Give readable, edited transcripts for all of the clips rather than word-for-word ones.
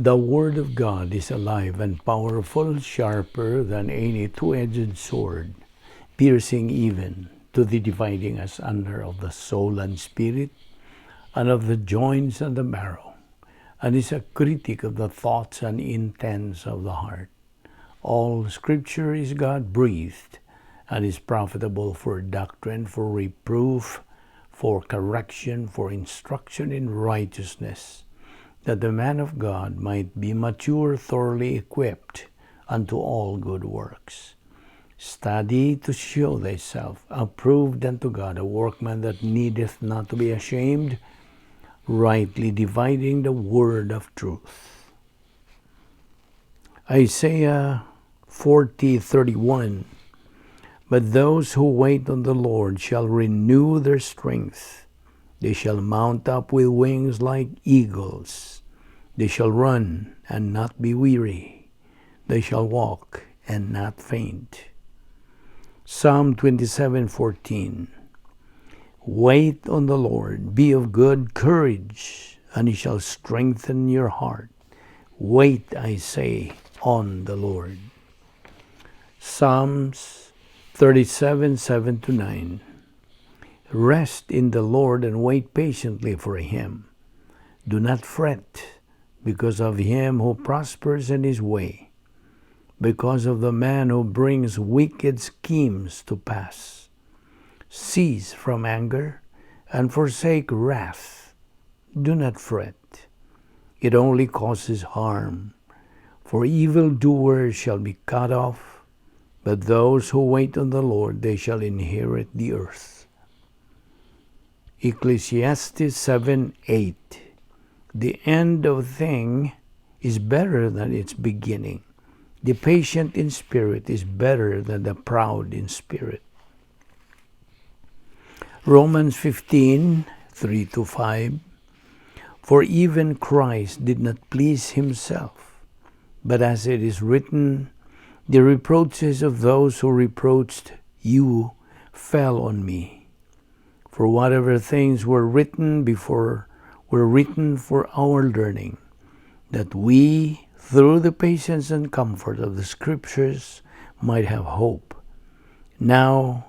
The Word of God is alive and powerful, sharper than any two-edged sword, piercing even to the dividing asunder of the soul and spirit, and of the joints and the marrow, and is a critic of the thoughts and intents of the heart. All Scripture is God-breathed, and is profitable for doctrine, for reproof, for correction, for instruction in righteousness, that the man of God might be mature, thoroughly equipped unto all good works. Study to show thyself approved unto God, a workman that needeth not to be ashamed, rightly dividing the word of truth. Isaiah 40:31. But those who wait on the Lord shall renew their strength. They shall mount up with wings like eagles. They shall run and not be weary. They shall walk and not faint. Psalm 27:14. Wait on the Lord, be of good courage, and he shall strengthen your heart. Wait, I say, on the Lord. Psalms 37:7-9. Rest in the Lord and wait patiently for him. Do not fret because of him who prospers in his way, because of the man who brings wicked schemes to pass. Cease from anger and forsake wrath. Do not fret. It only causes harm. For evildoers shall be cut off, but those who wait on the Lord, they shall inherit the earth. Ecclesiastes 7:8. The end of a thing is better than its beginning. The patient in spirit is better than the proud in spirit. Romans 15:3-5. For even Christ did not please himself, but as it is written, the reproaches of those who reproached you fell on me. For whatever things were written before were written for our learning, that we, through the patience and comfort of the Scriptures, might have hope. Now,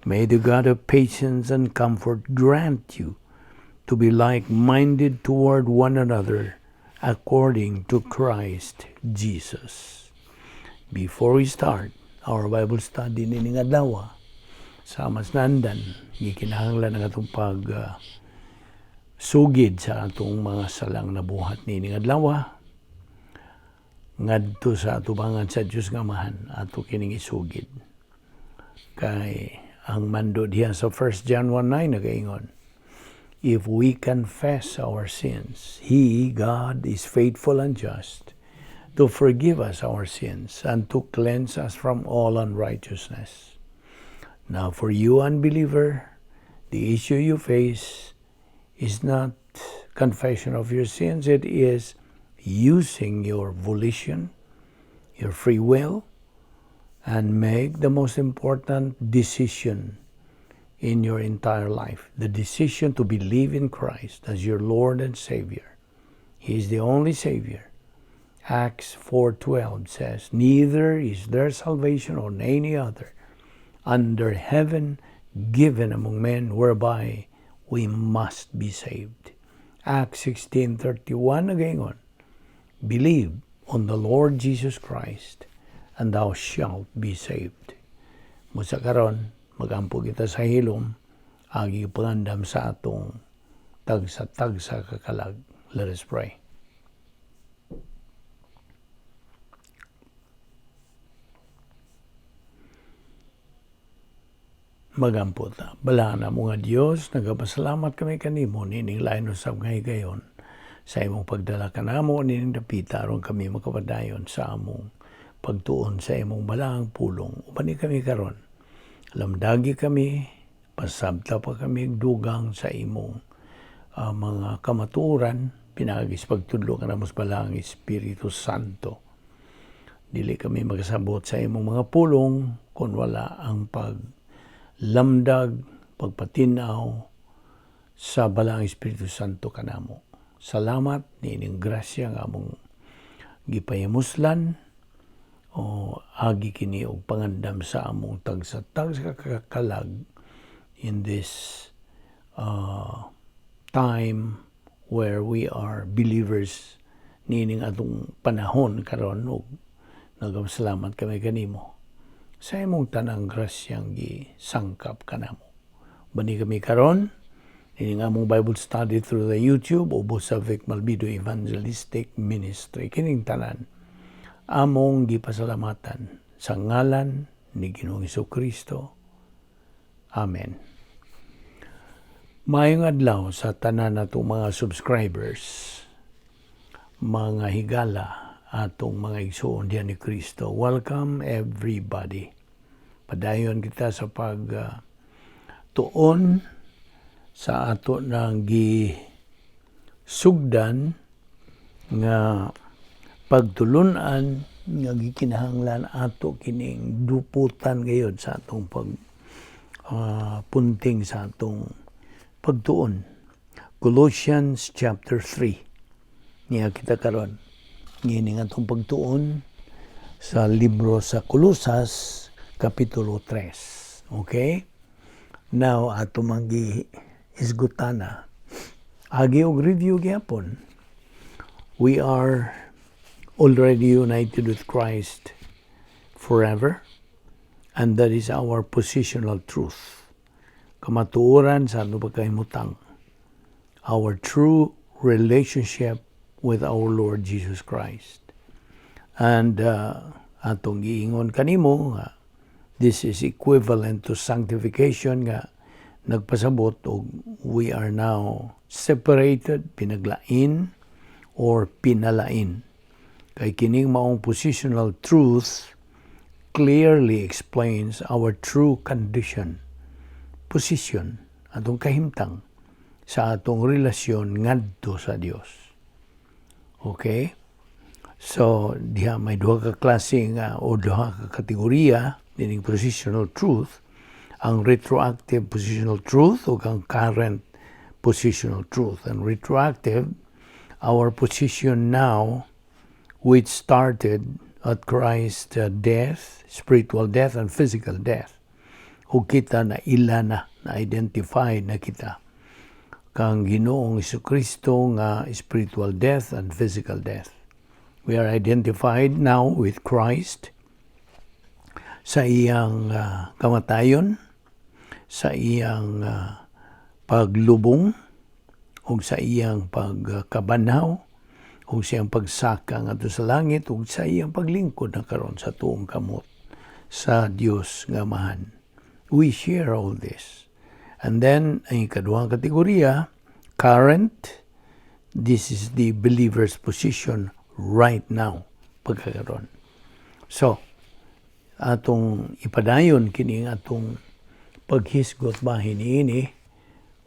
may the God of patience and comfort grant you to be like-minded toward one another according to Christ Jesus. Before we start our Bible study nining adlaw, sa masnandan, gikinahanglan ang atong sugid sa atong mga salang nabuhat nining adlaw, ngadto sa atubangan sa Dios nga Amahan, ato kining isugid. Kay ang mando diha sa 1 John 1:9 nagaingon, if we confess our sins, He, God, is faithful and just to forgive us our sins and to cleanse us from all unrighteousness. Now, for you unbeliever, the issue you face is not confession of your sins. It is using your volition, your free will, and make the most important decision in your entire life. The decision to believe in Christ as your Lord and Savior. He is the only Savior. Acts 4:12 says, neither is there salvation on any other under heaven given among men whereby we must be saved. Acts 16:31 again, believe on the Lord Jesus Christ and thou shalt be saved. Musa karon, magampo kita sa hilom, agi pangandam sa atong tagsa-tagsa kakalag. Let us pray. Magampo ta. Bala na mga Dios, nagapasalamat kami kanimo nining lain usab nga higayon sa imong pagdala kanamo nining dapita aron kami makapadayon sa among pagtuon sa imong balaang pulong. Upani kami karon, lamdagi kami, pasabta pa kami dugang sa imong mga kamaturan, pinagis pagtudlo ka na mas balaang Espiritu Santo. Dili kami magasabot sa imong mga pulong kung wala ang paglamdag, pagpatinaw sa balaang Espiritu Santo kanamo. Salamat nining grasya nga among gipayamuslan o agi kini og pangandam sa among tagsa kakalag in this time where we are believers nining atong panahon karon og nagasalamat kami kanimo sa imong tanang grasyang gisangkap kanamo. Bani kami karon nining among Bible study through the YouTube o sa Balbido Evangelistic Ministry. Kining tanan among gipasalamatan sa ngalan ni Ginoong Hesukristo. Amen. Maayong adlaw sa tanan natong mga subscribers, mga higala, atong mga igsoon diyan ni Kristo. Welcome everybody. Padayon kita sa tuon sa ato nang gisugdan nga pagtulunan nga gikinahanglan ato kining duputan gayud sa atong punting sa atong pagtuon. Colossians chapter 3 niya kita karon. Ngini nga itong pagtuon sa libro sa Colosas, Kapitulo 3. Okay? Now, ato manggi isgutana. Agi og review gyapon. We are already united with Christ forever, and that is our positional truth. Kamatuoran sa ano pagkahimutang. Our true relationship with our Lord Jesus Christ. And atong giingon kanimo nga this is equivalent to sanctification nga nagpasabot og we are now separated, pinaglain or pinalain. Kay kining maong positional truth clearly explains our true condition, position, atong kahimtang sa atong relasyon ngadto sa Dios. Okay? So, diha may duha ka klase o duha ka kategorya dining positional truth, ang retroactive positional truth o ang current positional truth. And retroactive, our position now, which started at Christ's death, spiritual death and physical death. O kita na ilana, na-identify na kita kang Ginoong Hesukristo nga spiritual death and physical death. We are identified now with Christ sa iyang kamatayon, sa iyang paglubong, o sa iyang pagkabanhaw, o sa iyang pagsaka ngadto sa langit, o sa iyang paglingkod na karon sa tuong kamot sa Dios nga Amahan. We share all this. And then, ang ikaduhang kategorya, current, this is the believer's position right now, pagkakaroon. So, atong ipadayon kining atong paghisgot bahin ini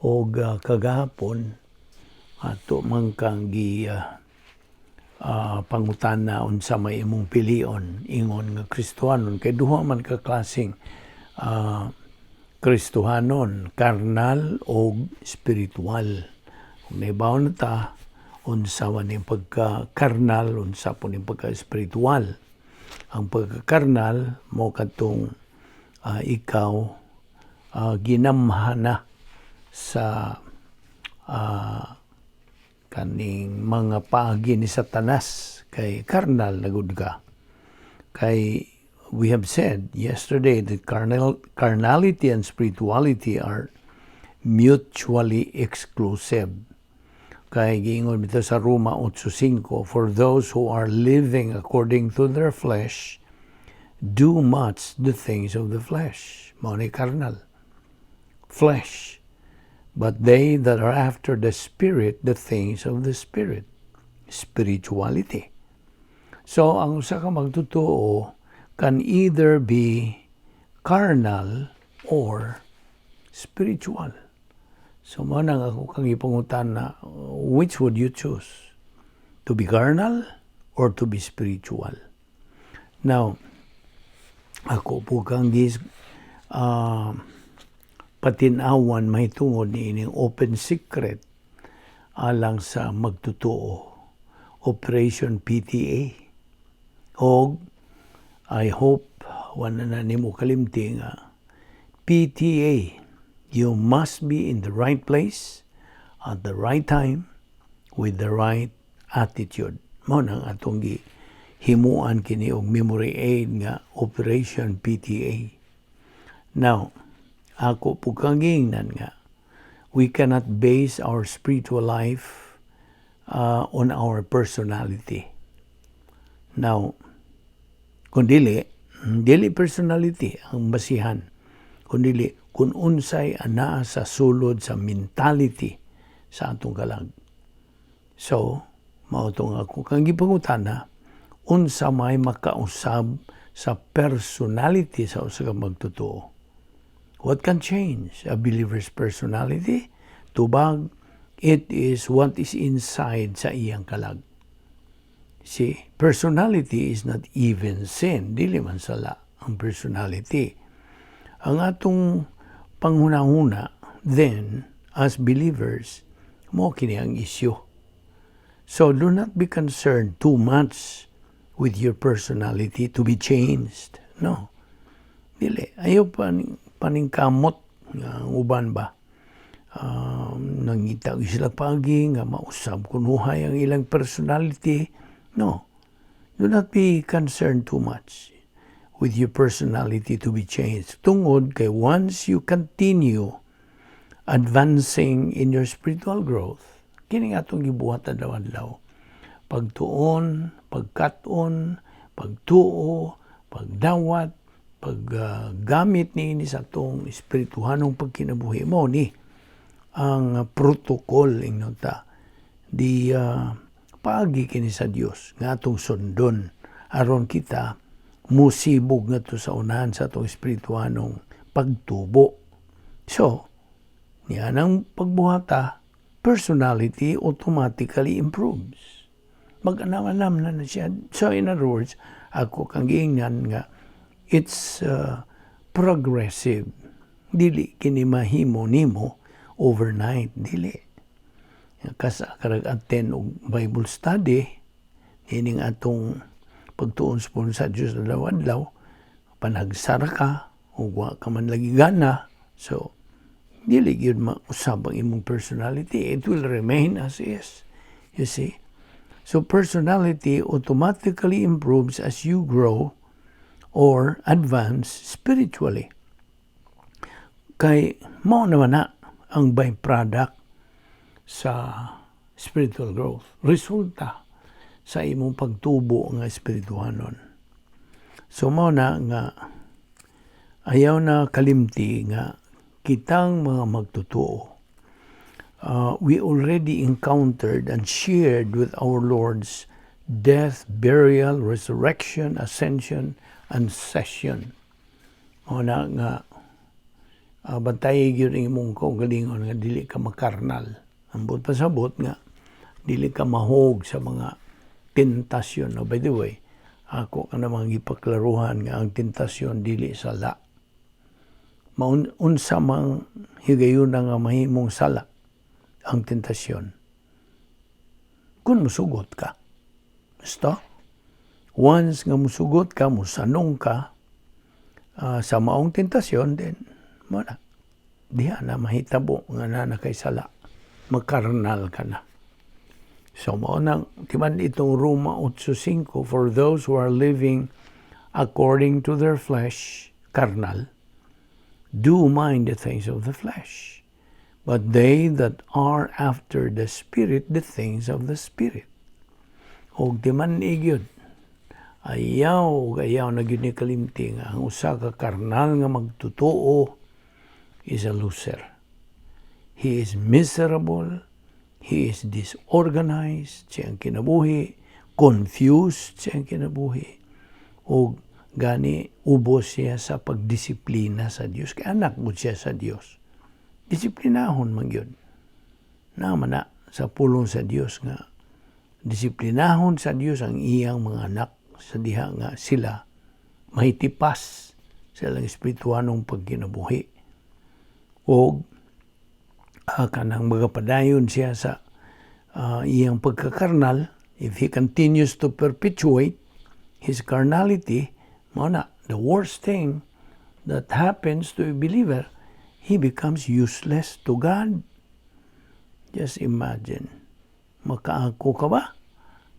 o kagahapon ato mangkang pangutana unsa may imong pilion ingon nga Kristohanon kay duha man ka klaseng Kristohanon, karnal o spiritual. Kung naibaw na ta, unsa man yung pagka-karnal, unsa po yung pagka-spiritual. Ang pagka-karnal, mo katong ikaw ginamhana sa kaning mga paagi ni Satanas, kay karnal na gud ka. Kay we have said yesterday that carnality and spirituality are mutually exclusive. Kaya giingon bitaw sa Roma 8:5, for those who are living according to their flesh do much the things of the flesh. Mao ni carnal. Flesh. But they that are after the Spirit, the things of the Spirit. Spirituality. So, ang usa ka magtotoo can either be carnal or spiritual. So, manang ako kang ipangutan na, which would you choose? To be carnal or to be spiritual? Now, ako po kang patinawan may tungod ni ining open secret alang sa magtotoo. Operation PTA. O I hope wala na nimo kalimti nga PTA, you must be in the right place at the right time with the right attitude. Mao nang atong himuan kini og memory aid nga Operation PTA. Now, ako po kangingnan nga we cannot base our spiritual life on our personality. Now, kung dili personality ang basihan, kundi kung unsay anaa sa sulod sa mentality sa atong kalag. So, mao tong ako kang gipangutana, unsa may makausab sa personality sa usa ka magtotoo. What can change a believer's personality? Tubag, it is what is inside sa iyang kalag. See, personality is not even sin. Dili man sala ang personality. Ang atong panghuna-huna, then, as believers, mo kini ang issue. So, do not be concerned too much with your personality to be changed. No. Dili. Ayaw paningkamot nga uban ba. Nangita sila pagi nga mausab kunuhay ang ilang personality. No. Do not be concerned too much with your personality to be changed. Tungod kay once you continue advancing in your spiritual growth, kini atong gibuhat adlaw-adlaw. Pagtuon, pagkaton, pagtuo, pagdawat, paggamit ni sa atong espirituhanong pagkinabuhi mo ni ang protocol ingnota di paagi kini sa Dios nga atong sundon aron kita musibog nga to sa unahan sa atong espirituhanong pagtubo. So, niyan ang pagbuhata, personality automatically improves. Mag-anam-anam na siya. So, in other words, ako kang giingnan nga, it's progressive. Dili kini mahimo nimo overnight. Dili. Kasa karag attend og Bible study, ining atong pagtuon sa Diyos na adlaw-adlaw, panagsara ka, o wa ka man lagi gana, so, dili gyud mausab ang imong personality. It will remain as is. You see? So, personality automatically improves as you grow or advance spiritually. Kay, mao naman na ang byproduct sa spiritual growth. Resulta sa imong pagtubo nga espirituhanon. So mao na nga ayaw na kalimti nga kitang mga magtutuo. We already encountered and shared with our Lord's death, burial, resurrection, ascension, and session. Mao na nga bantay gyud imong kaugalingon nga dili ka makarnal. Ambot pasabot nga dili ka mahog sa mga tentasyon. No, by the way, ako ka namang ipaklaruhan nga ang tentasyon dili sala. Unsa mang higayon nga mahimong sala ang tentasyon. Kung musugot ka. Basta, once nga musugot ka, musanong ka sa maong tentasyon, then, muna, diha na mahitabo nga na kay sala. Magkarnal ka na. So, maunang, timan itong Roma 8:5, for those who are living according to their flesh, carnal, do mind the things of the flesh. But they that are after the Spirit, the things of the Spirit. O timan igyod, ayaw na gyud ni kalimti nga ang usa ka karnal nga magtutuo is a loser. He is miserable. He is disorganized, siyang kinabuhi, confused siyang kinabuhi, o gani ubos siya sa pagdisiplina sa Dios. Kaya anak mo siya sa Dios. Disiplinahon man yun. Naman na sa pulong sa Dios nga, disiplinahon sa Dios ang iyang mga anak sa diha nga sila mahitipas sa ilang espirituanong pagkinabuhi. O kanang magapadayon siya sa iyang pagkakarnal, if he continues to perpetuate his carnality, the worst thing that happens to a believer, he becomes useless to God. Just imagine, makaako ka ba?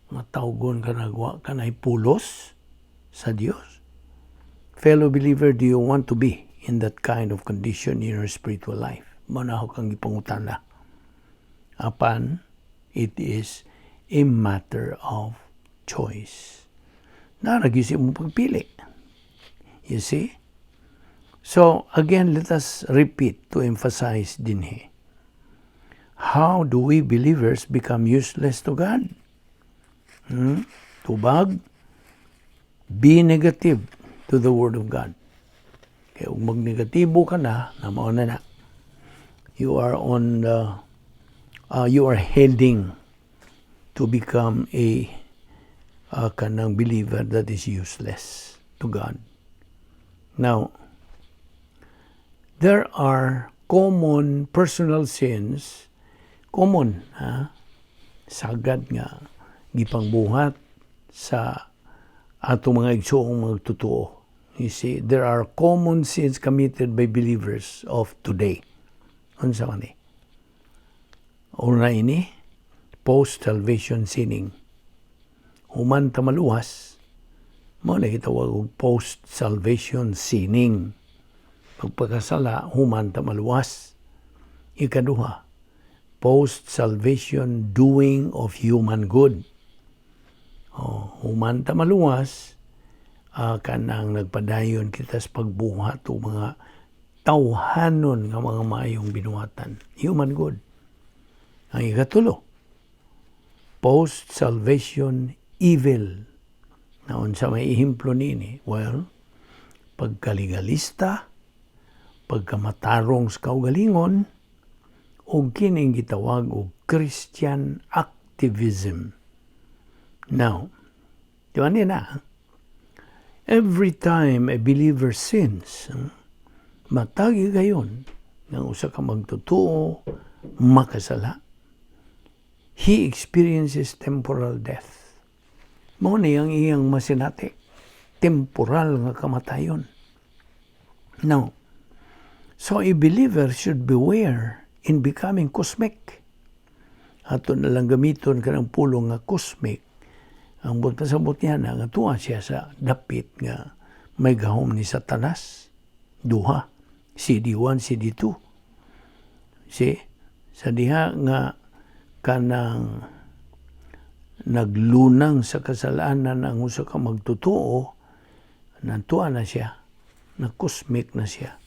Matawgon ka nagwa ka na pulos sa Diyos? Fellow believer, do you want to be in that kind of condition in your spiritual life? Manaho kang ipangutana. Apan, it is a matter of choice. Naragisip mo pagpili. You see? So, again, let us repeat to emphasize dinhi. How do we believers become useless to God? Tubag, be negative to the Word of God. Kaya kung mag-negatibo ka na mauna na, you are heading to become a kanang believer that is useless to God. Now, there are common personal sins, sagad nga gipangbuhat sa atong mga igsoong magtotoo. You see, there are common sins committed by believers of today. Unsa man ni? Una ini, post-salvation sinning. Human ta maluwas, mao na gitawag og post-salvation sinning. Pagpakasala, human ta maluwas. Ikaduha, post-salvation doing of human good. Human ta maluwas, kanang nagpadayon kita sa pagbuhat o mga tawhanon nga mga maayong binuhatan. Human good. Ang ikatulo, post-salvation evil. Naon sa may ihimplo nini? Well, pagkaligalista, pagkamatarong sa kaugalingon, o kining gitawag og Christian activism. Now, di ba na? Every time a believer sins, matagi gayon ng usa ka magtotoo, makasala, he experiences temporal death. Mao ni ang iyang masinati, temporal nga kamatayon. Now, so a believer should beware in becoming cosmic. Ato na lang gamiton ka ng pulong nga cosmic. Ang pasabot niya na nga tuwa siya sa dapit nga may gahom ni Satanas. Duha, CD1, CD2. See, sa diha nga kanang naglunang sa kasalanan ang usa ka magtotoo, nantuwa na siya, na-cosmic na siya.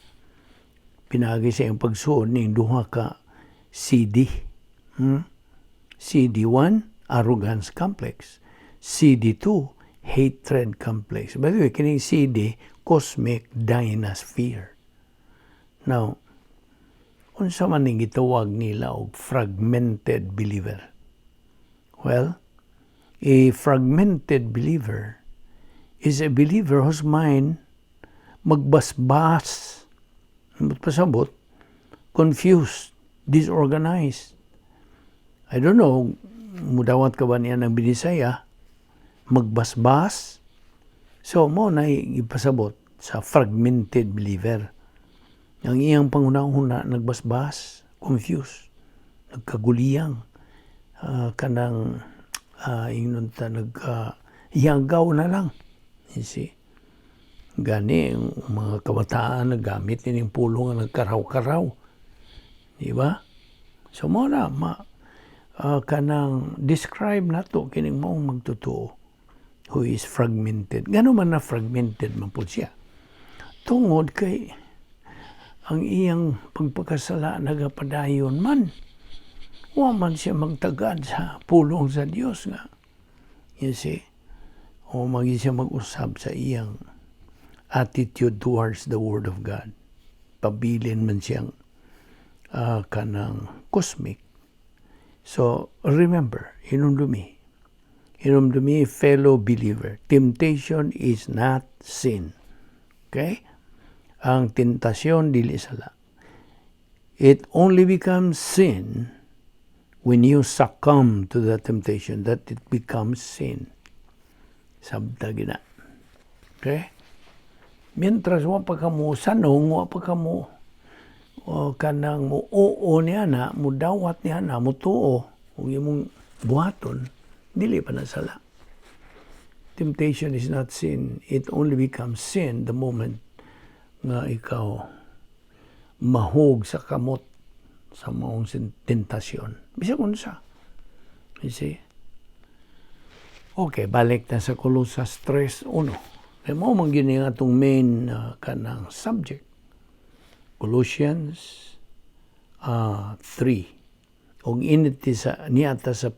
Pinagi sa iyang pagsuon ng duha ka CD. CD1, arrogance complex. CD2, hatred complex. By the way, kining CD, cosmic dynasphere. Now, unsa man ning gitawag nila og fragmented believer? Well, a fragmented believer is a believer whose mind magbasbas, pasabot, confused, disorganized. I don't know, mudawat ka ba niya ng Visayan, magbasbas? So, mo na ipasabot sa fragmented believer. Ang iyang pangunahuna nagbasbas, confused, nagkaguliyang, kanang nagkayagaw na lang. You see? Gani, mga kabataan nagamit nining pulong nga nagkaraw-karaw. Di ba? So, mo na, kanang describe na to kining maong magtotoo who is fragmented. Gano man na fragmented man po siya. Tungod kay ang iyang pagpakasala nagapadayon man. Wa man siya magtagad sa pulong sa Dios nga. You see? O magi siya mag-usab sa iyang attitude towards the Word of God. Pabilin man siyang kanang cosmic. So, remember, hinumdumi, fellow believer, temptation is not sin. Okay? Ang tentasyon, dili sala. It only becomes sin when you succumb to the temptation, that it becomes sin. Sabta gina. Okay? Mientras wa pa kamo sanong, wa pa kamo kanang mo oo niya na, mo dawat niya na, mo tuo, kung imong buhaton, dili pa na sala. Temptation is not sin. It only becomes sin the moment nga ikaw mahog sa kamot sa maong tentasyon. Bisa kung sa. You see? Okay, balik na sa Colossians 3:1. Kaya mo man gini nga itong main kanang subject. Colossians 3. Og initi sa niata sa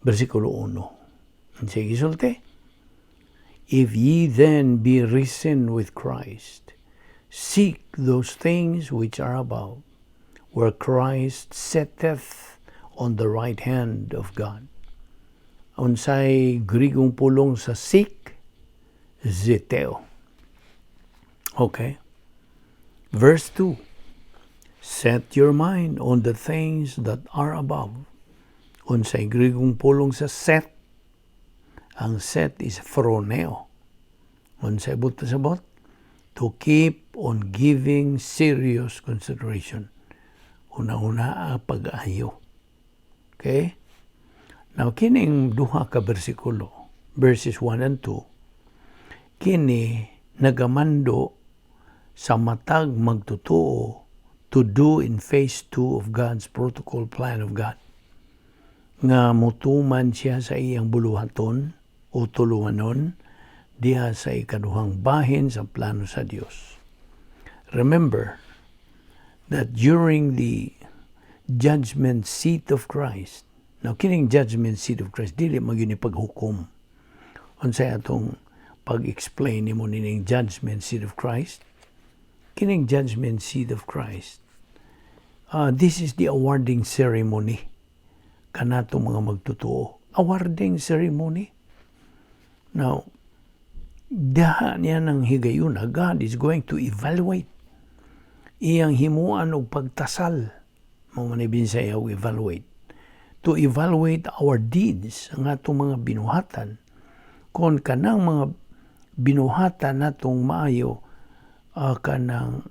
versikulo 1. Sige sulti. If ye then be risen with Christ, seek those things which are above, where Christ sitteth on the right hand of God. Unsay Grigong pulong sa seek, zeteo. Okay. Verse 2. Set your mind on the things that are above. Unsay Grigong pulong sa set, ang set is phroneo. Unsay buto sa bot? To keep on giving serious consideration. Una-una pag-ayo. Okay? Now, kining duha ka bersikulo, verses 1 and 2, kini nagamando sa matag magtutuo to do in phase 2 of God's protocol plan of God. Nga mutuman siya sa iyang buluhaton o tulunganon diha sa ikaduhang bahin sa plano sa Dios. Remember that during the judgment seat of Christ, now kining judgment seat of Christ, dili magyuni paghukom. Unsay atong pag-explain nimo nining judgment seat of Christ? Kining judgment seat of Christ, this is the awarding ceremony kanatong mga magtutuo. Awarding ceremony. Now, daha niya ng higayuna, God is going to evaluate iyang himuan og pagtasal. Mo man Visayan evaluate. To evaluate our deeds, ang atong mga binuhatan. Kung kanang mga binuhatan natong maayo, kanang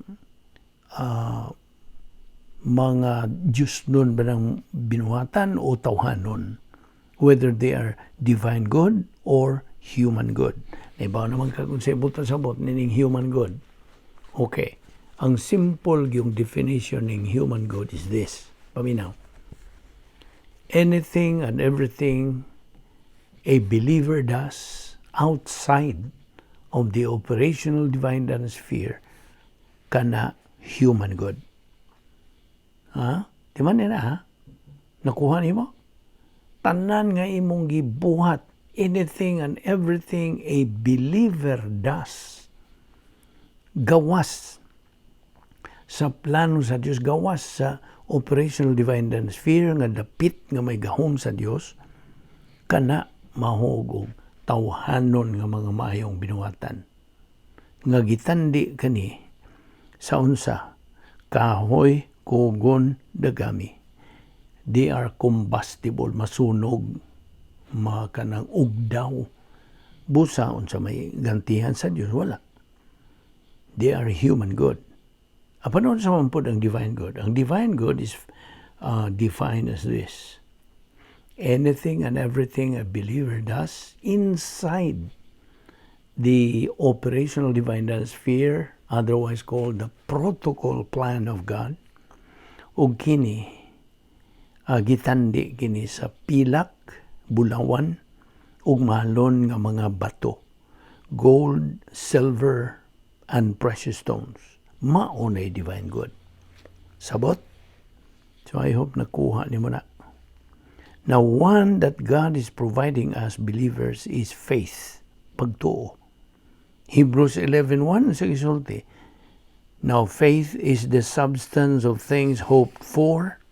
mga Diyos nun ba ng binuhatan o tawhanon, whether they are divine good or human good. Naibaw naman ka kung sabot nining human good. Okay. Ang simple yung definition ng human good is this. Paminaw. Anything and everything a believer does outside of the operational divine sphere kana human good. Ha? Di man nila ha? Nakuha ni mo? Tanan nga imong gibuhat, anything and everything a believer does, gawas sa plano sa Diyos, gawas sa operational divine sphere nga dapit nga may gahom sa Diyos, kana mahog og tawhanon nga mga maayong binuhatan. Nga gitandi kani sa unsa, kahoy, kugon, dagami. They are combustible, masunog, kanang ugdaw. Busa unsa may gantihan sa Dios, wala. They are human good. Apanon sa man po ang divine good? Ang divine good is defined as this. Anything and everything a believer does inside the operational divine sphere, otherwise called the protocol plan of God, ug kini gitandi kini sa pilak, bulawan, ug mahalon nga mga bato, gold, silver, and precious stones. Maunay divine good. Sabot? So I hope nakuha ni mo na. Now, one that God is providing us believers is faith, pagtuo. Hebrews 11:1 sa gisulti. Now, faith is the substance of things hoped for,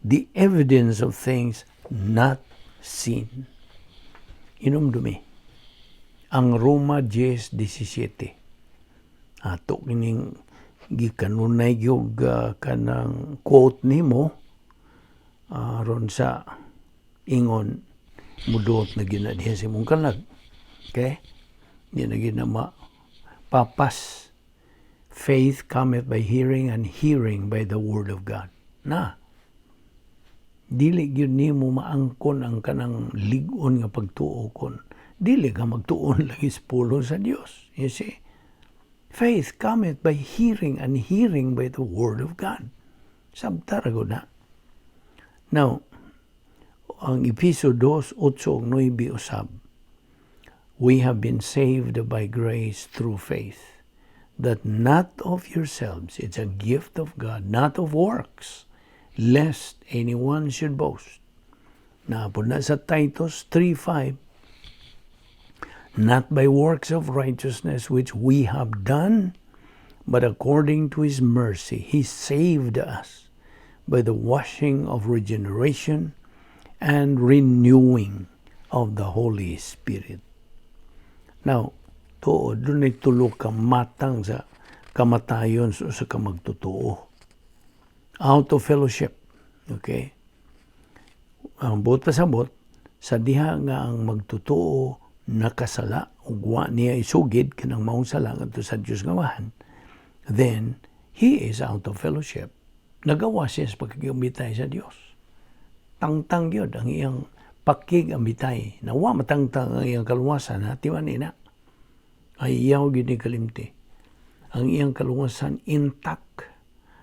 the evidence of things not seen. Inumdumi. Ang Roma 10:17. Ato kining gikanunay gyud kanang quote nimo ron sa ingon muduot na ginadiha sa imong kalag. Okay? Di na ginama papas. Faith cometh by hearing, and hearing by the word of God. Na, dili gyud nimo maangkon ang kanang lig-on nga pagtuo kon. Dili ka magtuon lagi sa pulong sa Dios. You see? Faith cometh by hearing, and hearing by the word of God. Sabtarago na. Now, ang Episo 2:8-9 usab, we have been saved by grace through faith, that not of yourselves, it's a gift of God, not of works, lest anyone should boast. Naapod na sa Titus 3:5, not by works of righteousness which we have done, but according to His mercy, He saved us by the washing of regeneration and renewing of the Holy Spirit. Now, doon ay tulo ka matang sa kamatayon sa kamagtotoo. Out of fellowship. Okay? Ang buot pasabot, sa diha nga ang magtotoo nakasala, ugwa niya isugid kanang maong sala ngadto sa Dios nga amahan, then he is out of fellowship. Nagawa siya sa pagkigambitay sa Dios. Tangtang yun ang iyang pakigambitay. Nawa matangtang ang iyang kaluwasan, hatiman ina. Ayaw yun ni kalimti. Ang iyang kaluwasan intact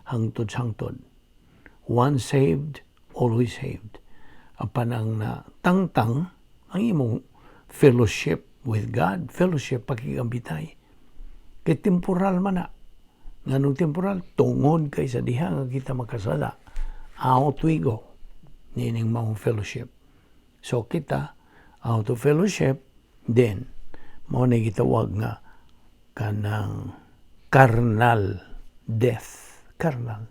hangtod-hangtod. Once saved, always saved. Apan ang tangtang ang imong fellowship with God, fellowship pakigambitay. Kay temporal man na. Nganong temporal, tungod kay sa diha nga kita makasala. Out we go. Nining maong fellowship. So kita, out of fellowship, then, mao na gitawag nga kanang carnal death. Carnal.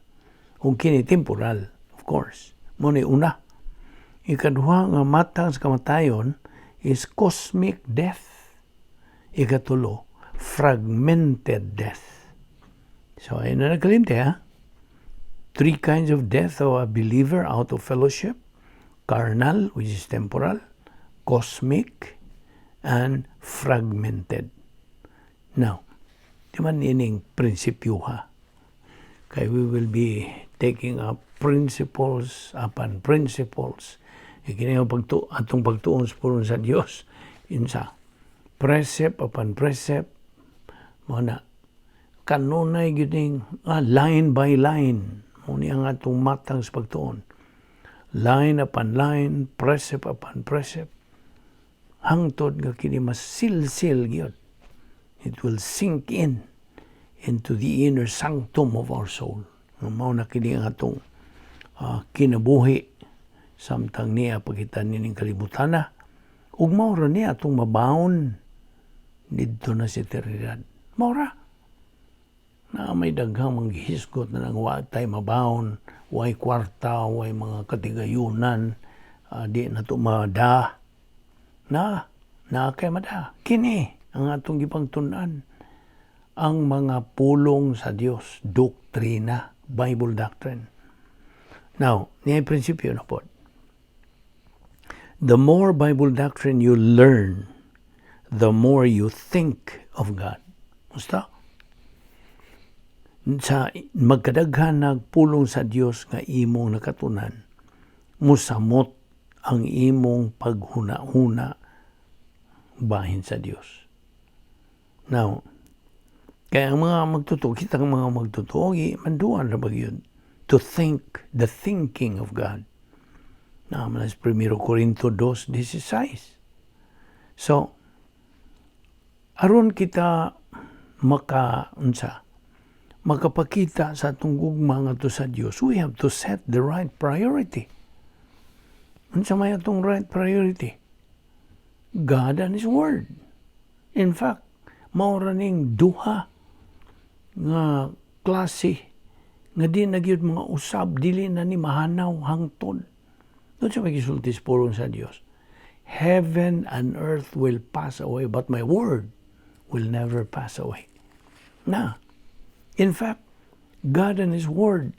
Kung kini temporal, of course. Mao na una. Ikaduha nga matang sa kamatayon is cosmic death. Ikatulo, fragmented death. So, ayun na nagkalimti, ha? 3 kinds of death of a believer out of fellowship. Carnal, which is temporal, cosmic, and fragmented. Now, di man ining prinsipyo, ha? Kaya we will be taking up principles upon principles. Ikini ang atong pagtuon sa pulong sa Dios. Insa, precept upon precept, muna, kanunay gining line by line. Muna ang atong matang sa pagtuon. Line upon line, precept upon precept. Hangtod nga kini masilsil gyud. It will sink into the inner sanctum of our soul. Mao na kini ang atong kinabuhi samtang niya pagitan nining kalibutan na. Ug mao ra niya atong mabaon didto na sa eternidad. Mao ra. Na may daghang manghihisgot na nang wa tay mabaon, way kwarta, way mga katigayunan, di na to mada. Na kay mada. Kini ang atong gipangtun-an. Ang mga pulong sa Dios, doktrina, Bible doctrine. Now, niya prinsipyo na po. The more Bible doctrine you learn, the more you think of God. Musta? Sa magkadaghan nagpulong sa Dios nga imong nakatunan, musamot ang imong paghuna-huna bahin sa Dios. Now, kaya ang mga magtutuo, kitang mga magtutuo, manduan na ba yun? To think, the thinking of God. Naman as 1 Corinto 2:16. So, aron kita makapakita sa atong gugma nga to sa Dios, we have to set the right priority. Unsa may atong right priority? God and His Word. In fact, maura ning duha nga klase nga di nagyud mga usab, dili na ni mahanaw hangtod. Doon siya magisulti sa pulong sa Dios. Heaven and earth will pass away, but my word will never pass away. Na, in fact, God and His Word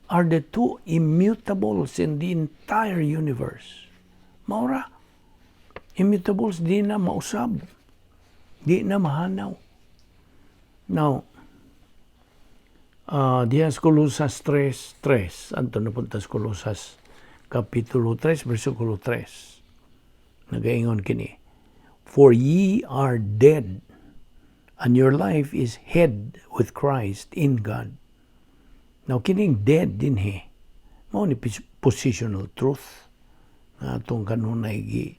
are the two immutables in the entire universe. Maura, immutables di na mausab. Di na mahanaw. Now, diya sa Colosas 3:3, anto na punta sa Colosas Kapitulo 3, versikulo 3. Nagaingon kini, for ye are dead, and your life is hid with Christ in God. Now, kining dead din mao ni positional truth. Atong kanunay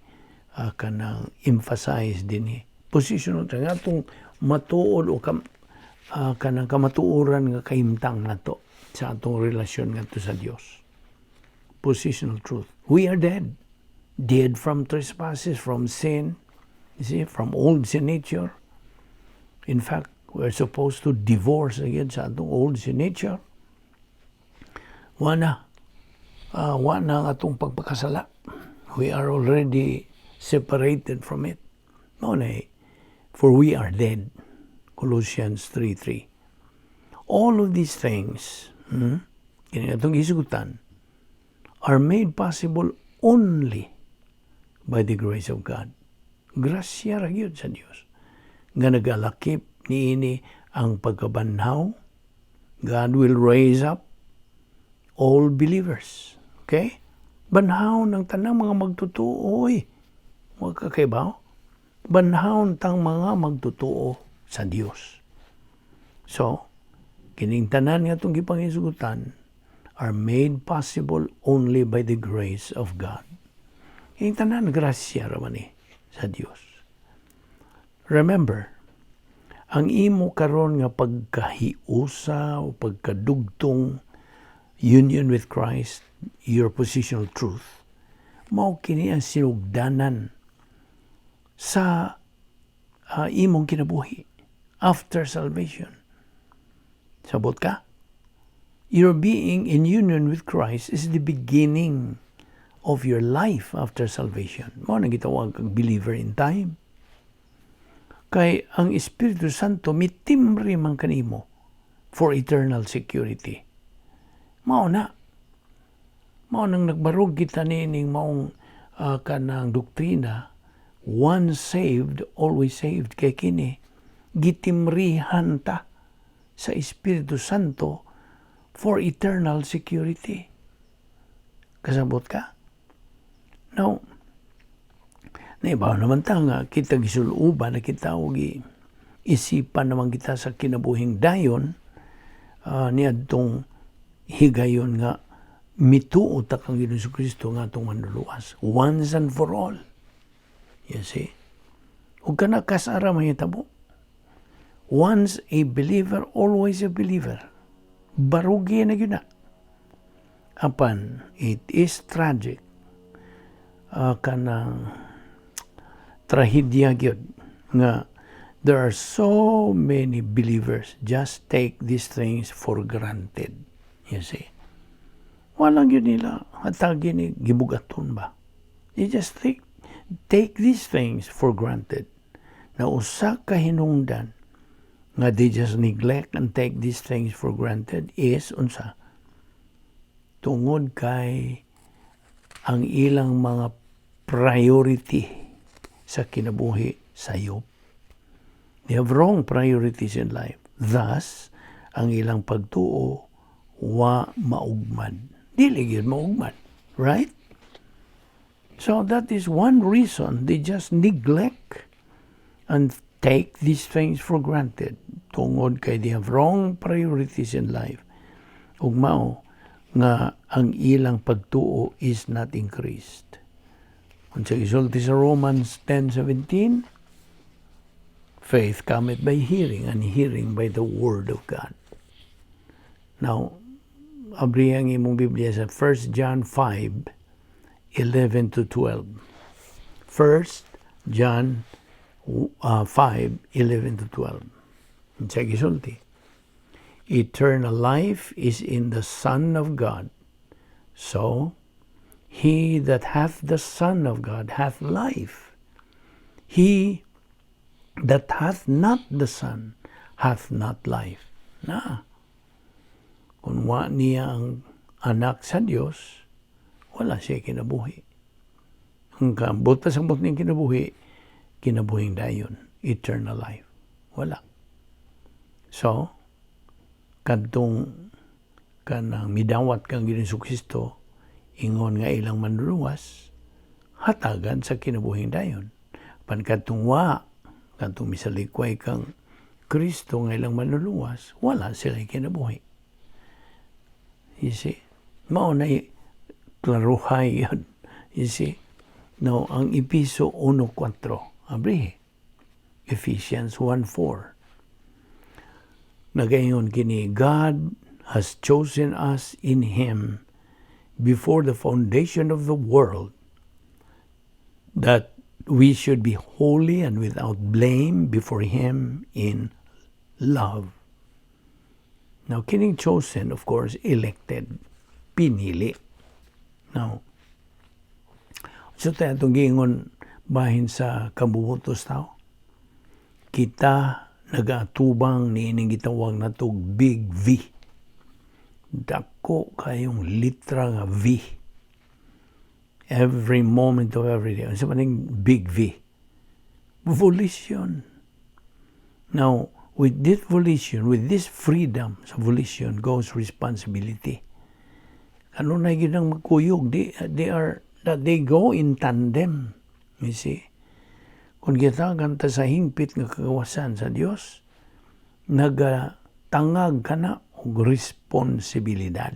kanang emphasize din positional truth. Atong matuod o kanang kamatuoran nga kahimtang nato sa atong relasyon ngadto sa Dios. Positional truth. We are dead. Dead from trespasses, from sin, you see, from old sin nature. In fact, we're supposed to divorce again sa atong old sin nature. Wana ang atong pagpakasala. We are already separated from it. No, for we are dead. Colossians 3:3. All of these things, kini atong isugutan, are made possible only by the grace of God. Grasya ra gyud sa Dios. Nga nagalakip niini ang pagkabanhaw. God will raise up all believers. Okay? Banhaw ng tanang mga magtutuo. Huwag kakaibaw. Banhaw tang mga magtutuo sa Dios. So, kining tanan nga itong gipangisugutan are made possible only by the grace of God. Kining tanan, grasya raman sa Dios. Remember, ang imo karon nga pagkahiusa o pagkadugtong union with Christ, your positional truth, mao kini ang sinugdanan sa imong kinabuhi after salvation. Sabot ka? Your being in union with Christ is the beginning of your life after salvation. Mao nang gitawag kag believer in time. Kay ang Espiritu Santo mitimbre man kanimo for eternal security. Mao nang nagbarog kita nining maong kanang doktrina, once saved, always saved. Kay kini gitimrihan ta sa Espiritu Santo for eternal security. Kasabot ka? Now, naibaw naman ta nga kita gisuluban na kita o isipan naman kita sa kinabuhing dayon niadtong higayon nga mituo ta kang Ginoong Kristo nga atong manluluwas once and for all. You see? Ug kana kasara mahitabo. Once a believer, always a believer. Barugi na yun na. Apan, it is tragic. Kanang trahedya yun nga there are so many believers just take these things for granted. You see? Walang yun nila. Hatagi ni gibugaton ba? You just take these things for granted. Na usa ka hinungdan nga they just neglect and take these things for granted is unsa? Tungod kay ang ilang mga priority sa kinabuhi sayop. They have wrong priorities in life. Thus, ang ilang pagtuo wa maugmad. Dili gyud maugmad, right? So that is one reason they just neglect and take these things for granted. Tungod kay they have wrong priorities in life. Ug mao nga ang ilang pagtuo is not increased. Unsa gisulti sa Romans 10:17, faith cometh by hearing, and hearing by the word of God. Now, abri ang imong Biblia sa 1 John 5:11-12. 1 John 5:11-12. Unsa gisulti? Eternal life is in the Son of God. So, he that hath the Son of God hath life. He that hath not the Son hath not life. Na, kung wa niya ang anak sa Diyos, wala siya kinabuhi. Ang kabot pa sa bot niyang kinabuhi, kinabuhing dayon. eternal life. Wala. So, kadtong kanang midawat kang Ginoong Kristo ingon nga ilang manluluwas, hatagan sa kinabuhing dayon. Pan kadtong kadtong misalikway kang Kristo nga ilang manluluwas, wala sila kinabuhi. You see? Mao na klaruhay yun. You see? Now, ang Episo 1:4, abrihe. Ephesians 1:4. Nagayon kini, God has chosen us in Him before the foundation of the world, that we should be holy and without blame before Him in love. Now, kining chosen, of course, elected, pinili. Now, so tayo itong giingon bahin sa kabubutos tao, kita nag-atubang ni ining gitawag na itong Big V. Dako kayong litra nga V. Every moment of every day. Ano sa maning Big V? Volition. Now, with this volition, with this freedom sa volition goes responsibility. Ano na yun ang magkuyog? They go in tandem. You see? Kung kita ganta sa hingpit nga kagawasan sa Dios, nagatangag ka na og responsibilidad.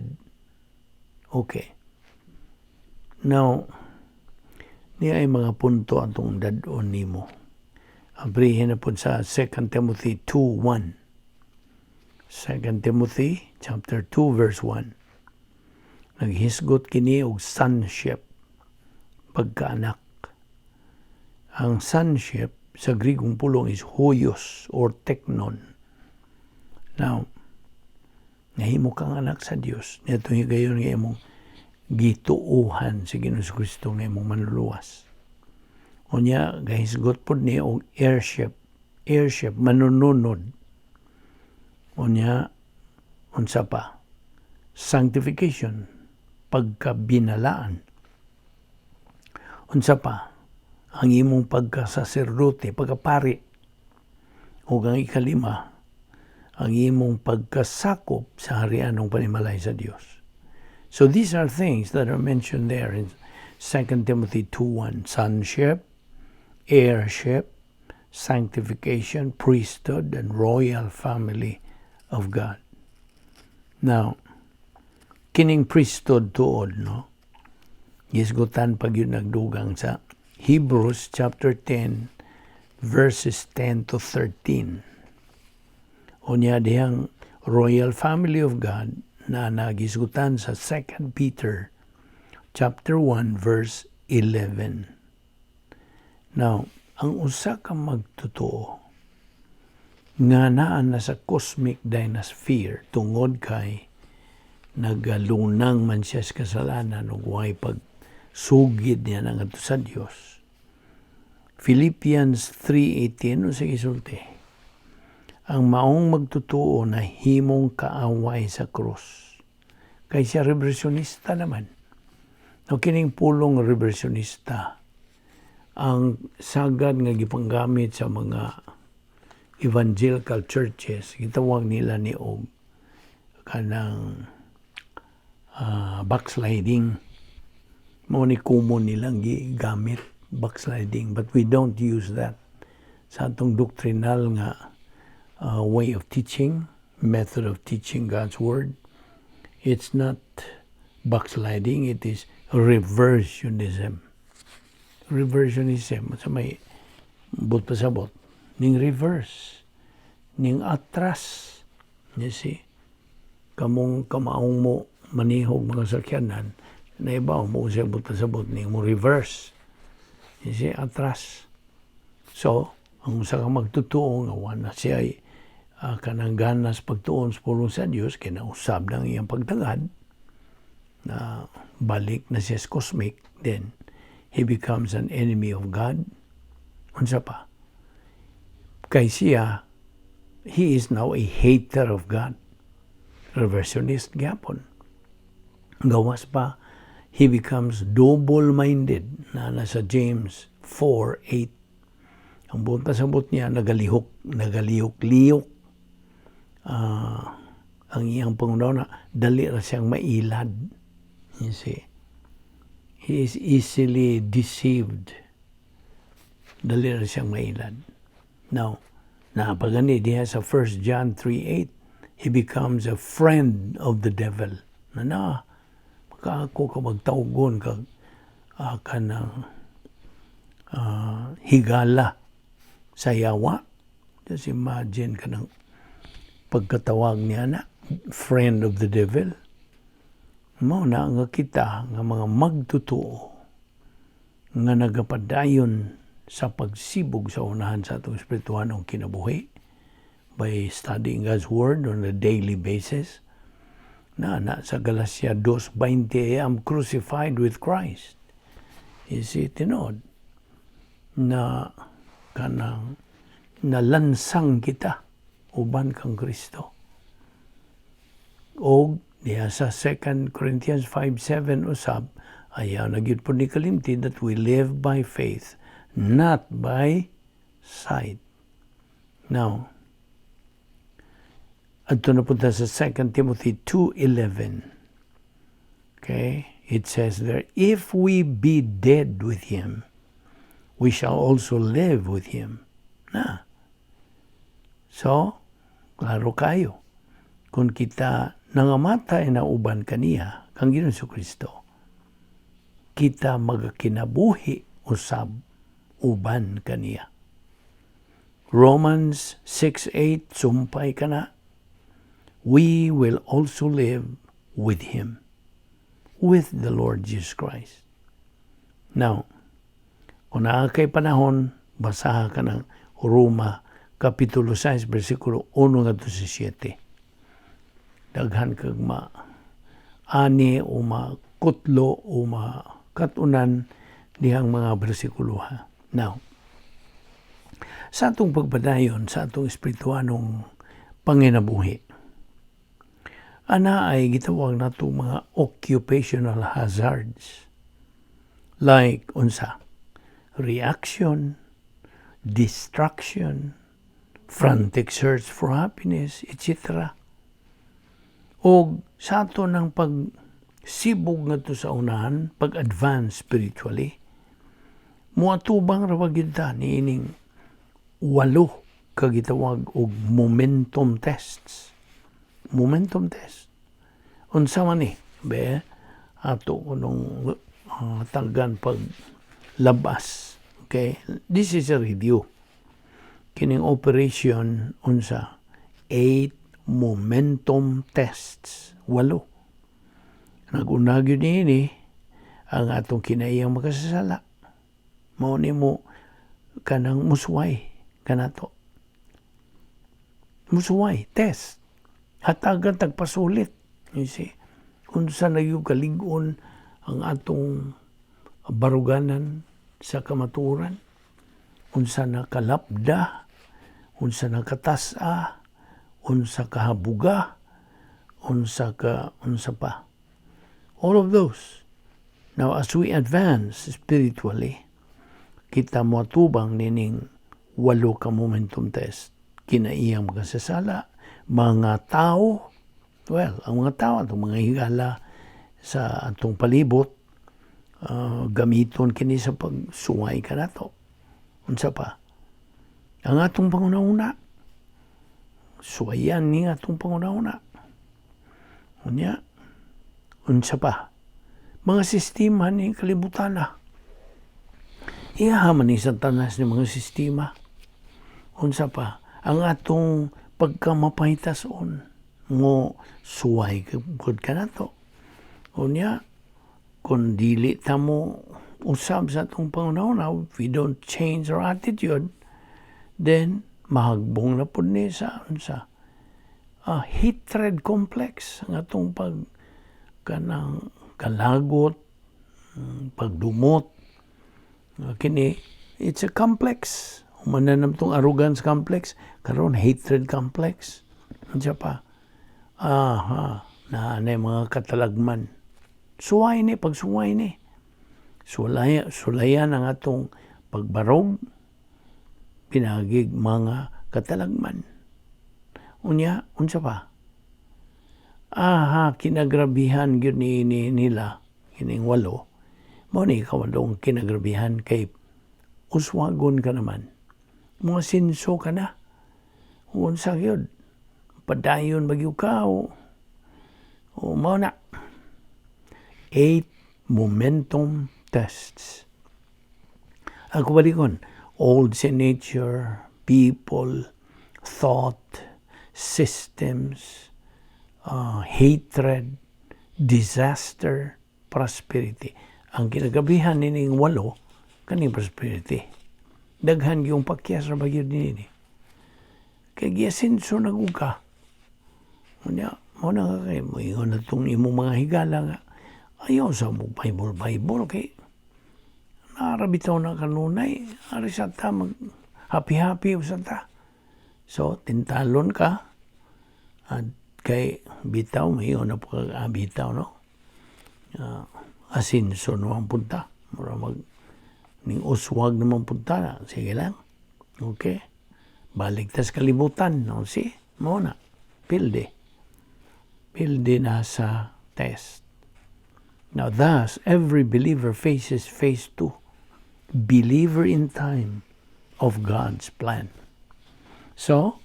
Okay. Now, niya ay mga punto atong dadon nimo. Abrihin na po sa 2 Timothy 2:1. 2 Timothy chapter 2 verse 1. Naghisgot kini og sonship, pagkaanak. Ang sonship sa Grigong pulong is huios or teknon. Now, nahimo kang anak sa Dios. Nito higayon nga imong gituuhan sa Ginoong Kristo nga imong manluluwas. Unya, gahisgot po niya og heirship. Heirship, manununod. Unya, unsa pa? Sanctification, pagkabinalaan. Unsa pa? Ang imong pagkasaserdote, pagkapari. O ang ikalima, ang imong pagkasakop sa harianong panimalay sa Dios. So these are things that are mentioned there in 2 Timothy 2:1. Sonship, heirship, sanctification, priesthood, and royal family of God. Now, kining priesthood tuod, no? Gisgutan pag yun nagdugang sa Hebrews chapter 10 verses 10 to 13. Unya dihang royal family of God na nagisgutan sa 2 Peter chapter 1 verse 11. Now, ang usa ka magtotoo nga naa na sa cosmic dynasty tungod kay nagalunang man siya sa kasalanan ug way pagsugid niya nang adto sa Dios. Philippians 3:18 o sige sulti. Ang maong magtutuo na himong kaaway sa krus. Kay siya reversionista naman. No, kining pulong reversionista ang sagad nga gipanggamit sa mga evangelical churches, gitawag nila ni og kanang backsliding. Mo ni common nilang gigamit backsliding, but we don't use that sa atong doctrinal nga way of teaching, method of teaching God's word. It's not backsliding, it is reversionism. Reversionism, sa may but pasabot, ning reverse, ning atras. You see? Kamong kamaong mo manihog mga sakyanan, na ibaw mo siya but pasabot, ning mo reverse. You see? Atras. So, ang usa ka magtutuo nga wala siya ay kanang ganas pagtuon sa pulong sa Dios, kinausab ng iyang pagtagad na balik na siya cosmic, then he becomes an enemy of God. Unsa pa? Kay siya, he is now a hater of God. Reversionist gyapon. Gawas pa, he becomes double-minded na nasa James 4:8. Ang buong kasabot niya, nagalihok-lihok. Ang iyang pangunawa, dali ra siyang mailad. You see? He is easily deceived. Dali ra siyang mailad. Now, napagani diya sa 1 John 3:8, he becomes a friend of the devil. Makaako ka magtaugon ka kanang higala sa yawa. Just imagine ka ng pagkatawag niya na friend of the devil. Mao na nga kita nga mga magtutuo nga nagapadayon sa pagsibog sa unahan sa atong espirituhanong kinabuhi by studying God's Word on a daily basis. Na sa Galatia 2:20, I am crucified with Christ. Is it tinod na kanang nalansang kita uban kang Kristo. O diya sa 2 Corinthians 5:7 usab, ayaw na gyud po ni kalimti that we live by faith, not by sight. Now, adto na punta sa 2 Timothy 2:11. Okay? It says there, if we be dead with Him, we shall also live with Him. So, klaro kayo. Kung kita nangamatay na uban kaniya, kang Ginoong Kristo, kita magakinabuhi usab uban kaniya. Romans 6:8, sumpay ka na, we will also live with Him, with the Lord Jesus Christ. Now, kung nakakay panahon, basaha ka ng Roma, Kapitulo 6, versikulo 1 ngadto sa 7. Daghan kag ani o makutlo o makatunan dihang mga bersikulo ha. Now, sa atong pagpadayon, sa atong espirituanong panginabuhi, ana ay gitawag nato mga occupational hazards. Like, unsa? Reaction, distraction, frantic search for happiness, etc. O sa ato ng pagsibog nga to sa unahan, pag-advance spiritually, muatubang rawag yun ta niining 8 kagitawag og momentum tests. Momentum test. Unsa man ni? Be, ato kunong tanggan paglabas. Okay? This is a review. Kining operation unsa 8 momentum tests. 8. Nag-unag yun ini ang atong kinaiyang makasasala. Mao nimo kanang musway kanato. Musway test. Hatagan tagpasulit. You see, unsa na yung kalig-on ang atong baruganan sa kamaturan, unsa na kalapda, unsa na katasa, unsa kahabuga, unsa pa. All of those. Now, as we advance spiritually, kita mo atubang nining 8 ka momentum test. Kinaiyang makasasala, mga tao, ang mga tao, atong mga higala sa atong palibot, gamiton kini sa pagsuway ka nato. Unsa pa? Ang atong pangunahuna, suwayan ni atong pangunahuna. Unsa pa? Mga sistema ni kalibutan na. Iyahaman ni sa tanas ni mga sistema. Unsa pa? Ang atong pagkamapahitason mo suway gud ka nato. Kung dili ta mo usab sa atong pangunahuna, if we don't change our attitude, then mahagbong na pud ni sa unsa hatred complex ang atong kanang kalagot, pagdumot. Kini it's a complex. Humanan tong arrogance complex, karon hatred complex. Unsa pa? Naanay mga katalagman. Suway ni, pagsuway ni. Sulayan ang atong pagbarog, pinagig mga katalagman. Unya, unsa pa? Kinagrabihan gyud ni nila kining 8. Mao ni kawadong kinagrabihan kay uswagon ka naman. Mga sinso ka na. Unsa gyud? Padayon bagyo ka o mao na. 8 momentum tests. Ako balikon, old sin nature, people, thought, systems, hatred, disaster, prosperity. Ang kinagabihan nining 8 kaning prosperity. Daghan yung pakyas ra bagyo dinhi. Kay giasinso naguka. Unya, mo na kay mo ingon natong imong mga higala nga ayaw sa mo Bible kay narabitaw na kanunay ari sa ta mag happy usa ta. So tintalon ka at kay bitaw may na pag bitaw no. Asinso naman punta. Mura mag ning uswag naman punta na. Sige lang. Okay. Balik tas kalibutan. No? Si, mo na. Pilde na sa test. Now thus, every believer faces phase 2. Believer in time of God's plan. So,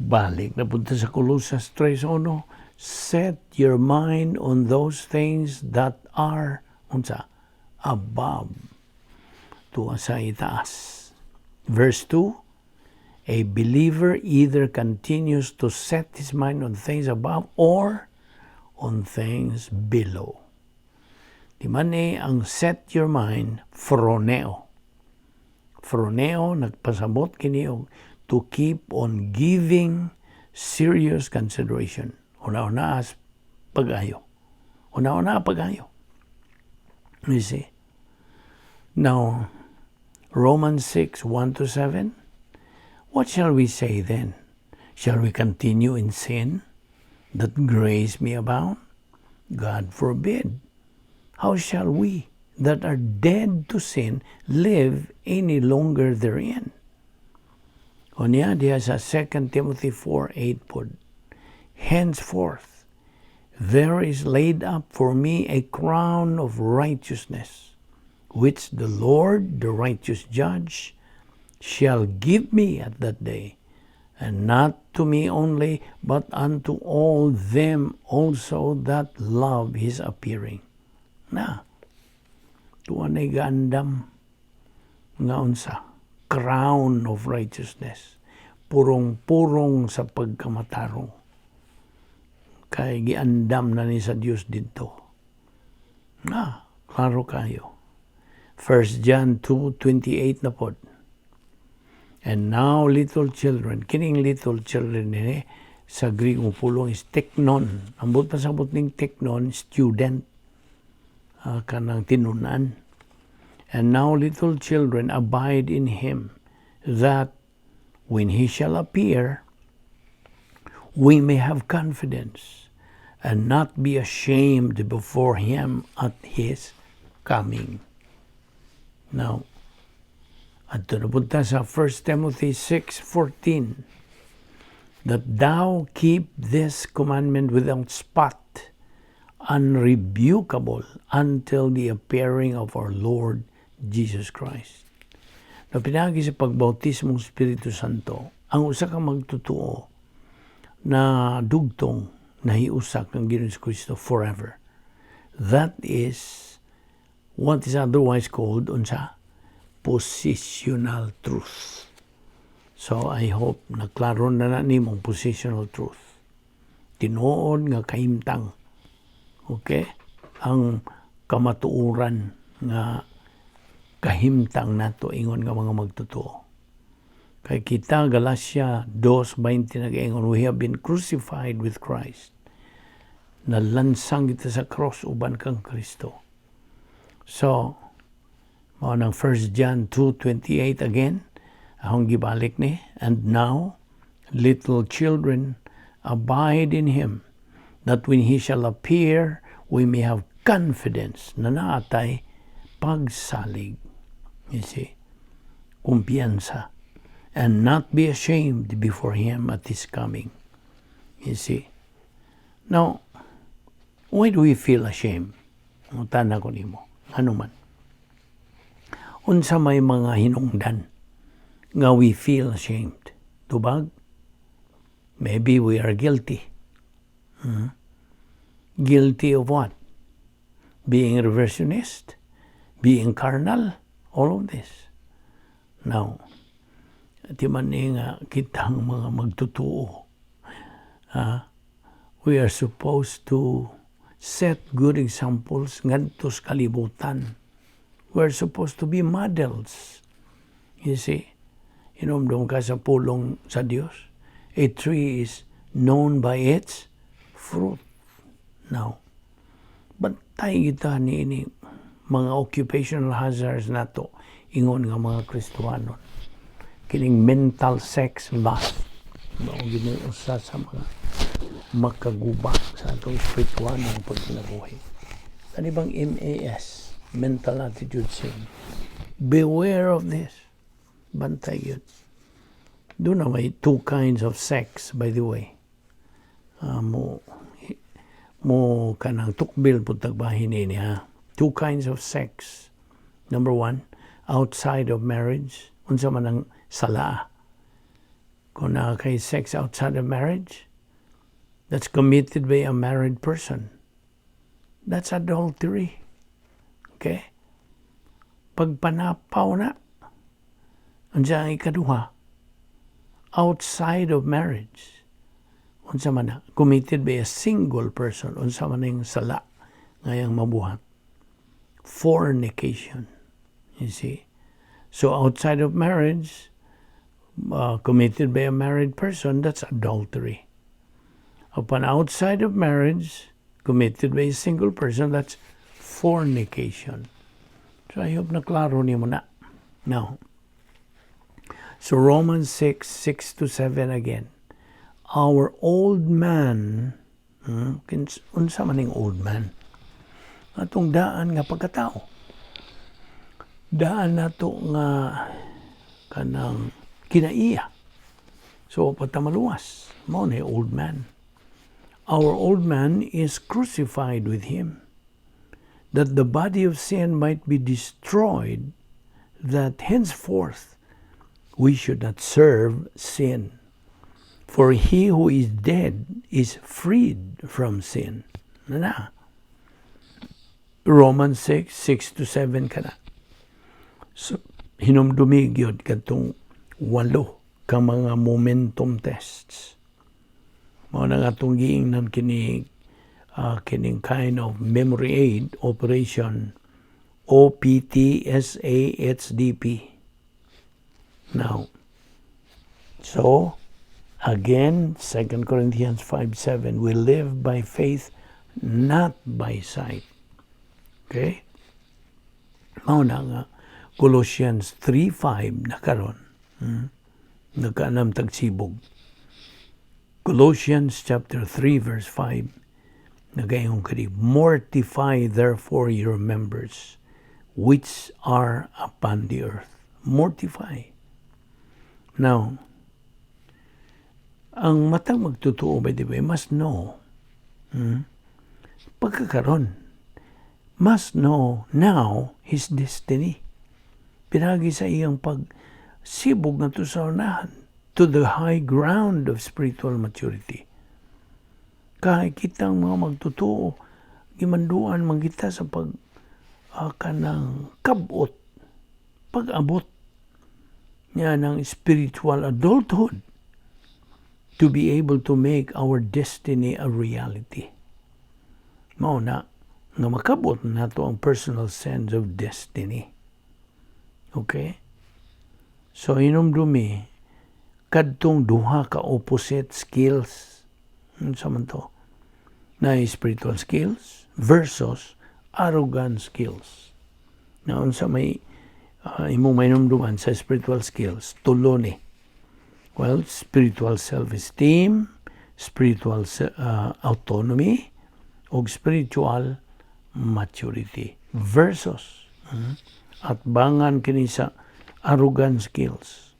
balik na punta sa Colossians 3:1. Set your mind on those things that are above. Tuwa sa itaas. Verse 2, a believer either continues to set his mind on things above or on things below. Di man ang set your mind, phroneo. Phroneo, nagpasabot kini to keep on giving serious consideration. Una-una pag-ayo. You see? Now, Romans 6:1-7. What shall we say then? Shall we continue in sin, that grace may abound? God forbid. How shall we, that are dead to sin, live any longer therein? Unya diha sa 2 Timothy 4:8 pod. Henceforth, there is laid up for me a crown of righteousness, which the Lord, the righteous judge, shall give me at that day, and not to me only, but unto all them also that love his appearing. Na, tuwan ay gandam nga unsa, crown of righteousness, purong-purong sa pagkamatarong. Kay giandam na ni sa Dios dito. Na, klaro kayo. 1 John 2:28 na pod. And now little children, kining little children ni sa Greek mo pulong is teknon. Ambot pasabot ning teknon, student, kanang tinunan. And now little children abide in him, that when he shall appear, we may have confidence and not be ashamed before him at his coming. Now, adto na punta sa 1 Timothy 6:14, that thou keep this commandment without spot, unrebukable, until the appearing of our Lord Jesus Christ. Na pinagi sa pagbautismong Espiritu Santo, ang usa ka magtutuo na dugtong nahiusak ng Ginoong Kristo forever. That is what is otherwise called positional truth. So I hope naklaro na nimong positional truth. Tinuod nga kahimtang. Okay? Ang kamatuuran nga kahimtang nato ingon nga mga magtutuo. Kay kita, Galatia 2:20 nag-ingon, we have been crucified with Christ. Nalansang kita sa cross uban kang Kristo. So, mao nang 1 John 2:28 again, ahong gibalik ni, and now, little children, abide in him, that when he shall appear, we may have confidence na naatay pagsalig. You see? Kumpiyansa and not be ashamed before him at his coming. You see? Now, why do we feel ashamed? Tana ko nimo. Ano man? Unsa may mga hinungdan nga we feel ashamed. Tubag? Maybe we are guilty. Guilty of what? Being reversionist? Being carnal? All of this. Now, di man nga kitang mga magtutuo. We are supposed to set good examples ngadto sa kalibutan. We are supposed to be models. You see? Inomdom ka sa pulong sa Dios. A tree is known by its fruit. Now, bantay kita ni mga occupational hazards nato ingon nga mga Kristiyanon. Kining mental sex lust. Mao gini usa sa mga makagubak sa atong spiritual ng pagkinabuhi. Kani bang MAS, mental attitude sin. Beware of this. Bantay yun. Doon na may two kinds of sex, by the way. Mo kanang tukbil po tagbahin niya. Two kinds of sex. Number one, outside of marriage. Unsa man ang sala. Kung kay sex outside of marriage, that's committed by a married person. That's adultery. Okay? Pagpanapaw na, unsa ang ikaduha, outside of marriage. Unsa man na, committed by a single person. Unsa man ang sala ngayang mabuhat. Fornication. You see? So outside of marriage, committed by a married person, that's adultery. Upon outside of marriage, committed by a single person, that's fornication. So I hope na klaro niyo na. Now, so Romans 6:6-7 again. Our old man, unsa man yung old man? Atong daan nga pagkatao. Daan nato nga kanang kinaiya. So patamaluwas, mao na old man. Our old man is crucified with him, that the body of sin might be destroyed, that henceforth we should not serve sin. For he who is dead is freed from sin. Na. Romans 6:6-7 ka na. So, hinumdumi gyud katong 8 ka mga momentum tests. Mao na nga itong giingnan kining kind of memory aid operation OPTSAHDP. Now, so, again, 2 Corinthians 5:7, we live by faith, not by sight. Okay? Mao na nga, Colossians 3:5 na karon. Nagkaanam tagsibog. Colossians chapter 3 verse 5, nagayong kadi, mortify therefore your members which are upon the earth. Mortify. Now, ang matang magtutuo, by the way, must know. Pagkakaroon, must know now his destiny. Pinagi sa iyang pagsibog na to sa unahan to the high ground of spiritual maturity. Kahit kitang mga magtutuo, gimanduan man kita sa kanang kabot, pag-abot niya ng spiritual adulthood to be able to make our destiny a reality. Mao na nga makabot na to ang personal sense of destiny. Okay? So, hinumdumi, kadtong duha ka opposite skills. Sa man to? Na spiritual skills versus arrogant skills. Na unsa may imong mainumduman sa spiritual skills, tulo ni. Well, spiritual self-esteem, spiritual autonomy, o spiritual maturity versus at bangan kini sa arrogant skills.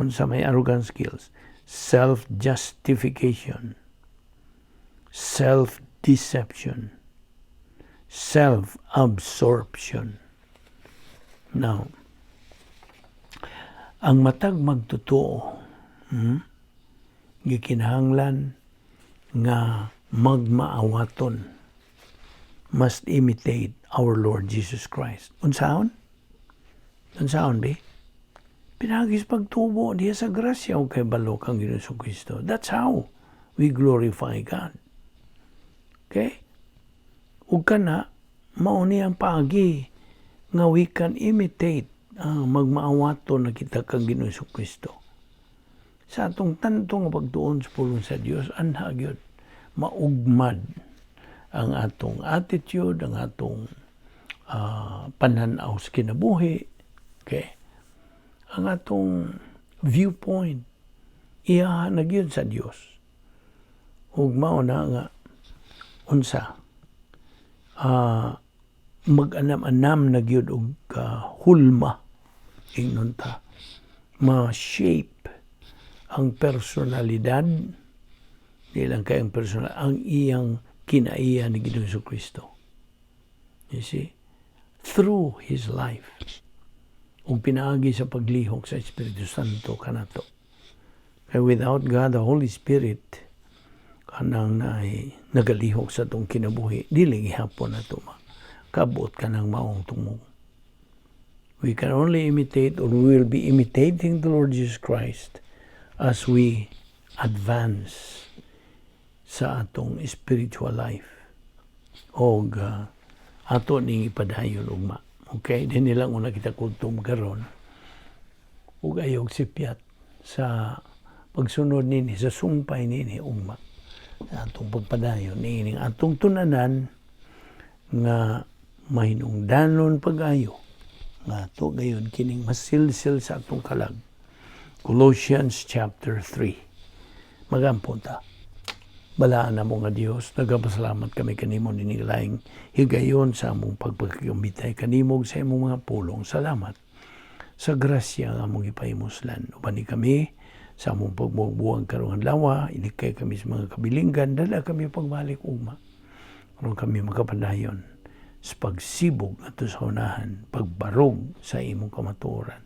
unsa may arrogant skills, self-justification, self-deception, self-absorption. Now, ang matag magtotoo, gikinahanglan nga magmaawaton, must imitate our Lord Jesus Christ. Unsaon? Unsaon, be? Pinagis pagtubo diya sa grasya o kay balok ang Ginoong Kristo. That's how we glorify God. Okay? Ug kana mao ni ang paagi nga we can imitate magmaawato na kita kang Ginoong Kristo. Sa atong tanto nga pagtuon sa pulong sa Dios, anha gyud maugmad ang atong attitude, ang atong pananaw sa kinabuhi, okay? Ang atong viewpoint iya na gyud sa Dios. Ug mao na nga unsa mag-anam-anam na gyud og hulma ingnon ta ma-shape ang personalidad nilang kayang personal ang iyang kinaiya ni Ginoong Kristo. You see, through His life ug pinaagi sa paglihok sa Espiritu Santo kanato. Kaya without God, the Holy Spirit, kanang nagalihok sa itong kinabuhi, dili gihapon na ito kabot ka ng maong tumong. We can only imitate, or we will be imitating the Lord Jesus Christ as we advance sa atong spiritual life. O ato ning ipadayon ugma. Okay? Din nilang una kita kultum karon. Ug ayog sipyat sa pagsunod nini, sa sumpay nini ugma. Sa atong pagpadayon nining atong tunanan nga mahinungdanon pag-ayo nga ato gayon kining masilsil sa atong kalag. Colossians chapter 3. Magampon ta. Balaan na mo nga Dios, nagapasalamat kami kanimo ninilaing higayon sa among pagpagkambitay kanimo sa imong mga pulong. Salamat sa grasya nga among ipahimuslan. Ubani kami sa among pagbubuang karong adlaw, inikay kami sa mga kabilinggan, dala kami pagbalik ugma. Karon kami makapadayon sa pagsibog ato sa unahan, pagbarog sa imong kamatuoran.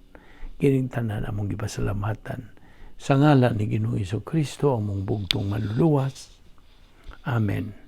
Kining tanan among gipasalamatan sa ngalan ni Ginoong Kristo among bugtong maluluwas. Amen.